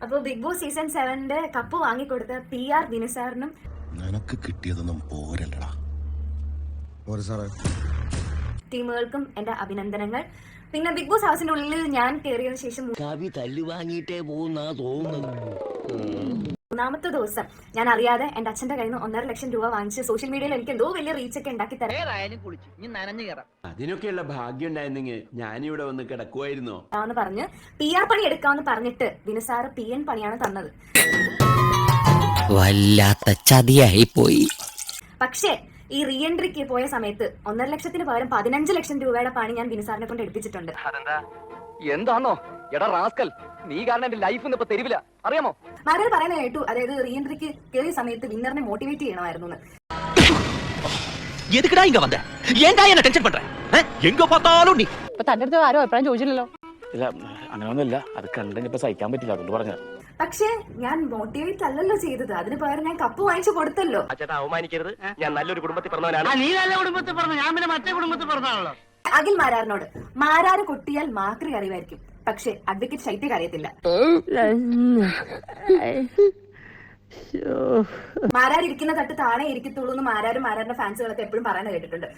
അപ്പൊ big boss season 7 കപ്പ് വാങ്ങിക്കൊടുത്ത PR വിനുസാറിനും നിനക്ക് കിട്ടിയതൊന്നും പോരല്ലടാ. ടീമുകൾക്കും എന്റെ അഭിനന്ദനങ്ങൾ. പിന്നെ ബിഗ് ബോസ് ഹൗസിന്റെ ഉള്ളിൽ ഞാൻ കയറിയതിനു ശേഷം കവി തല്ലു വാങ്ങിയിട്ടേ പോകുന്ന തോന്നുന്നത്. മൂന്നാമത്തെ ദിവസം ഞാൻ അറിയാതെ എന്റെ അച്ഛന്റെ കയ്യിൽ നിന്ന് 1.5 ലക്ഷം രൂപ വാങ്ങിച്ച് സോഷ്യൽ മീഡിയയിൽ എനിക്ക് എന്തോ വലിയ റീച്ച് ഒക്കെ ഉണ്ടാക്കി തരാം. അതിനൊക്കെയുള്ള ഭാഗ്യം ഉണ്ടായിരുന്നെങ്കിൽ ഞാനിവിടെ വന്ന് കിടക്കുമായിരുന്നോ പറഞ്ഞ് PR പണി എടുക്കാമെന്ന് പറഞ്ഞിട്ട് വിനുസാറ് PN പണിയാണ് തന്നത്. വല്ലാത്ത ചതിയായി പോയി. പക്ഷേ ഈ റീ എൻട്രിക്ക് പോയ സമയത്ത് 1.5 ലക്ഷത്തിന് പകരം 15 ലക്ഷം രൂപയുടെ പണി ഞാൻ വിനുസാറിനെ കൊണ്ട് എടുപ്പിച്ചിട്ടുണ്ട്. എന്താണോ എടാ റാസ്കൽ, നീ കാരണം എന്റെ ലൈഫ് ഇപ്പൊ തെരുവില്ല, അറിയാമോ? മാരൽ പറയുന്നത് കേട്ടു, അതായത് റീ എൻട്രിക്ക് കയറിയ സമയത്ത് വിന്നറിനെ മോട്ടിവേറ്റ് ചെയ്യണമായിരുന്നു. തന്റെ അടുത്ത് ആരോ അഭിപ്രായം ചോദിച്ചില്ലല്ലോ. ഇല്ല, അങ്ങനെയൊന്നുമില്ല. അത് കണ്ടിപ്പോ സഹിക്കാൻ പറ്റില്ല, അതുകൊണ്ട് പറഞ്ഞ. പക്ഷേ ഞാൻ മോട്ടിവേറ്റ് അല്ലല്ലോ ചെയ്തത്, അതിന് പകരം ഞാൻ കപ്പ് വാങ്ങിച്ചു കൊടുത്തല്ലോ. അവമാനിക്കരുത്, ഞാൻ നല്ലൊരു കുടുംബത്തിൽ പറഞ്ഞവനാണ്. നീ നല്ല കുടുംബത്തിൽ പറഞ്ഞു, ഞാൻ പിന്നെ മറ്റേ കുടുംബത്തിൽ പറഞ്ഞാണല്ലോ. അഖിൽ മാരാറിനോട് മാരാറ് കൊട്ടിയാൽ മാക്രി അറിയുമായിരിക്കും, പക്ഷെ അഡ്വക്കേറ്റ് ശൈത്യ അറിയത്തില്ല. മാരാർ ഇരിക്കുന്ന തട്ട് താഴെ ഇരിക്കത്തുള്ളൂ എന്ന് മാരാരും മാരാറിന്റെ ഫാൻസുകളൊക്കെ എപ്പോഴും പറയാൻ കേട്ടിട്ടുണ്ട്.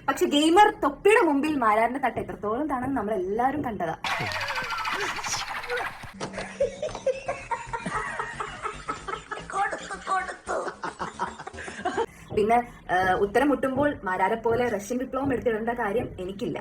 പക്ഷെ ഗെയിമർ തൊപ്പിയുടെ മുമ്പിൽ മാരാറിന്റെ തട്ട് എത്രത്തോളം താണെന്ന് നമ്മൾ എല്ലാവരും കണ്ടതാ. പിന്നെ ഉത്തരം മുട്ടുമ്പോൾ മാരാരെ പോലെ റഷ്യൻ വിപ്ലവം എടുത്തിടേണ്ട കാര്യം എനിക്കില്ല.